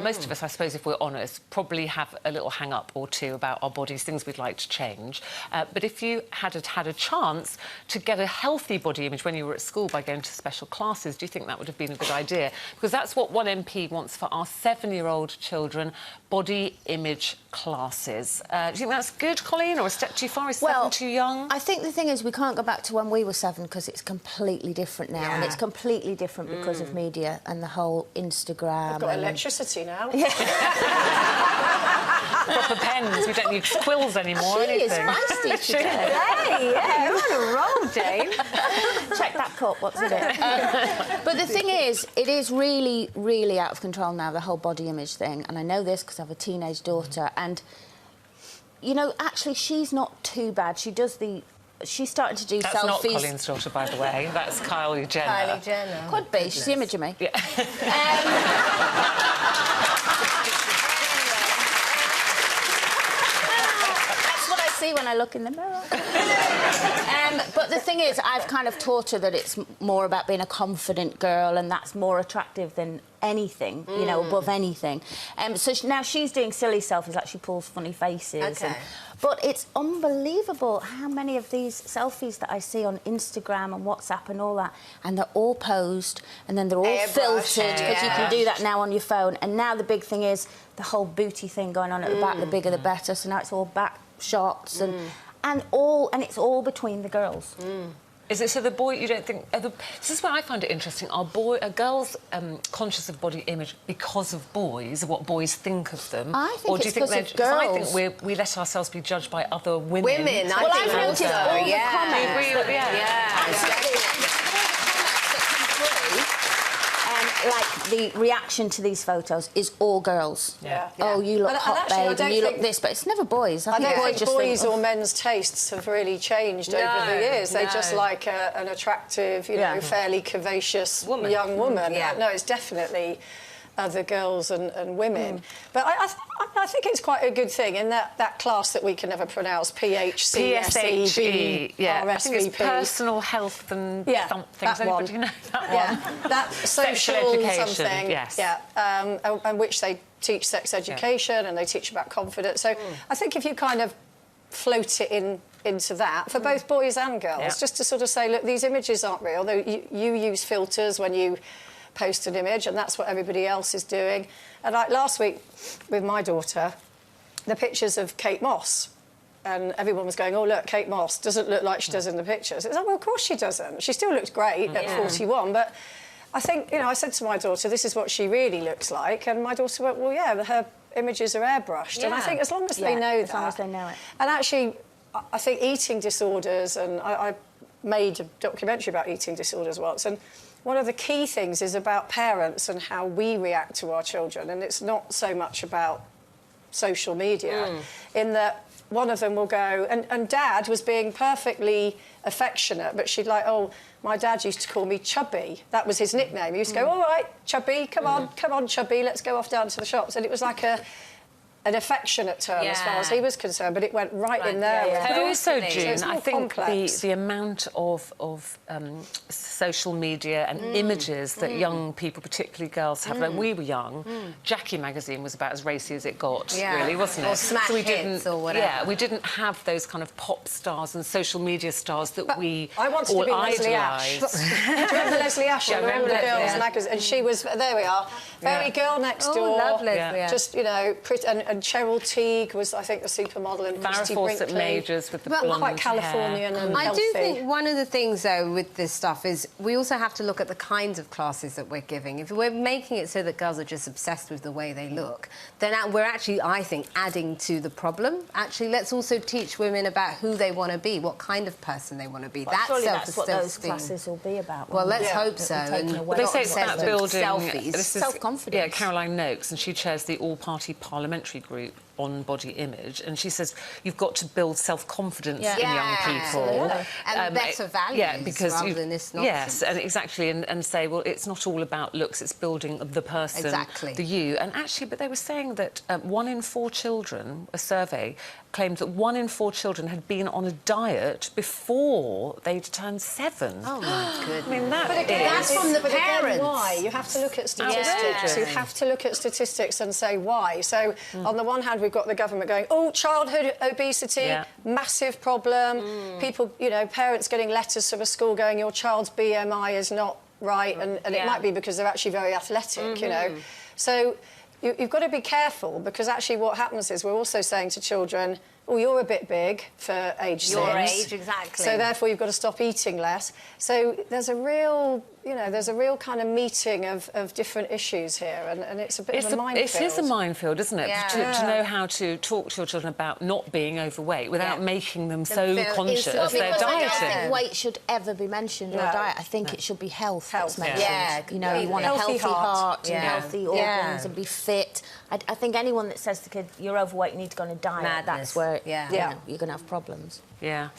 Most of us, I suppose, if we're honest, probably have a little hang-up or two about our bodies, things we'd like to change. But if you had a chance to get a healthy body image when you were at school by going to special classes, do you think that would have been a good idea? Because that's what one MP wants for our 7-year-old children, body image classes. Do you think that's good, Colleen, or a step too far? Is 7 too young? I think the thing is we can't go back to when we were 7 because it's completely different now, and it's completely different because of media and the whole Instagram. I've got electricity now. Proper pens. We don't need quills anymore. She is feisty today. Hey, yeah, you're on a roll, Jane. Check that cup, what's in it? But the thing is, it is really, really out of control now, the whole body image thing. And I know this because I have a teenage daughter. And, you know, actually, she's not too bad. She does the... She's starting to do selfies. That's not Colleen's daughter, by the way. That's Kylie Jenner. Kylie Jenner. Could be. She's the image of me. Yeah. When I look in the mirror. But the thing is, I've kind of taught her that it's more about being a confident girl, and that's more attractive than anything, you know, above anything. So now she's doing silly selfies, like she pulls funny faces. Okay. But it's unbelievable how many of these selfies that I see on Instagram and WhatsApp and all that, and they're all posed, and then they're all filtered, because you can do that now on your phone. And now the big thing is the whole booty thing going on at the back, the bigger the better. So now it's all back shots and it's all between the girls. Is it so the boy, you don't think... this is where I find it interesting. Are girls conscious of body image because of boys, what boys think of them? I think or do it's you think because of girls. I think we let ourselves be judged by other women. Women, Well, I've noticed all the comments. Like, the reaction to these photos is all girls. Yeah. Oh, you look hot, actually, babe, and you look this, but it's never boys. I don't think just boys or men's tastes have really changed over the years. They just like an attractive, you know, fairly curvaceous young woman. No, it's definitely other girls and women. But I think it's quite a good thing in that class that we can never pronounce, PHCSE, yeah. RSVP. I think it's personal health and something. That one. Do you know that one? That social education, something. yes. Yeah, and which they teach sex education and they teach about confidence. So I think if you kind of float it into that for both boys and girls, just to sort of say, look, these images aren't real. Though you use filters when you post an image, and that's what everybody else is doing. And like last week with my daughter, the pictures of Kate Moss, and everyone was going, oh, look, Kate Moss doesn't look like she does in the pictures. It's like, well, of course she doesn't. She still looks great at 41, but I think, you know, I said to my daughter, this is what she really looks like, and my daughter went, well, yeah, her images are airbrushed. And I think as long as they know that... as long as they know it. And actually, I think eating disorders, and I made a documentary about eating disorders once, and one of the key things is about parents and how we react to our children, and it's not so much about social media, in that one of them will go, and Dad was being perfectly affectionate, but she'd like, oh, my dad used to call me Chubby. That was his nickname. He used to go, all right, Chubby, come on, Chubby, let's go off down to the shops. And it was like an affectionate term as far as he was concerned, but it went right in there. But also, June, so I think complex. the amount of social media and images that young people, particularly girls, have. Like, we were young, Jackie magazine was about as racy as it got, really, wasn't it? Or smash hits or whatever. Yeah, we didn't have those kind of pop stars and social media stars that we I wanted to be Leslie Ash. Do you remember Leslie Ash? Yeah, I remember the Leslie, Girls magazine, and she was, there we are, very girl next door. Love Leslie. Just, you know, pretty, and Cheryl Teague was, I think, the supermodel, and Christy Farrah Brinkley. Fawcett Majors with the blonde quite Californian hair. and I healthy. do think one of the things, though, with this stuff is we also have to look at the kinds of classes that we're giving. If we're making it so that girls are just obsessed with the way they look, then we're actually, I think, adding to the problem. Actually, let's also teach women about who they want to be, what kind of person they want to be. Well, surely that's what those classes will be about. Well, let's hope so. And They say it's about building self-confidence. Yeah, Caroline Noakes, and she chairs the all-party parliamentary group on body image, and she says you've got to build self-confidence Yeah. in young people. And better values rather than this nonsense. Yes, and exactly, and say, well, it's not all about looks, it's building the person, Exactly. the you. And actually, but they were saying that 1 in 4 children, a survey claimed that 1 in 4 children had been on a diet before they'd turned 7. Oh, my goodness. I mean, that But again, That's from the but again, parents. why? You have to look at statistics. Outrageous. You have to look at statistics and say why. So, on the one hand, we've got the government going, oh, childhood obesity, massive problem. People, you know, parents getting letters from a school going, your child's BMI is not right, and it might be because they're actually very athletic, you know. So, you've got to be careful, because actually what happens is we're also saying to children, oh, you're a bit big for age 6. Your age, exactly. So therefore you've got to stop eating less. So there's a real, you know, there's a real kind of meeting of different issues here, and it's a bit of a minefield. It is a minefield, isn't it? Yeah. To know how to talk to your children about not being overweight without making them so feel conscious insecure. they're Because I don't dieting. think weight should ever be mentioned in No. a diet. I think it should be health that's Health. mentioned. Yeah, You know, you want a healthy healthy heart and Yeah. healthy organs Yeah. and be fit. I think anyone that says to kids, you're overweight, you need to go on a diet, Madness. that's where Yeah. you know, you're going to have problems. Yeah.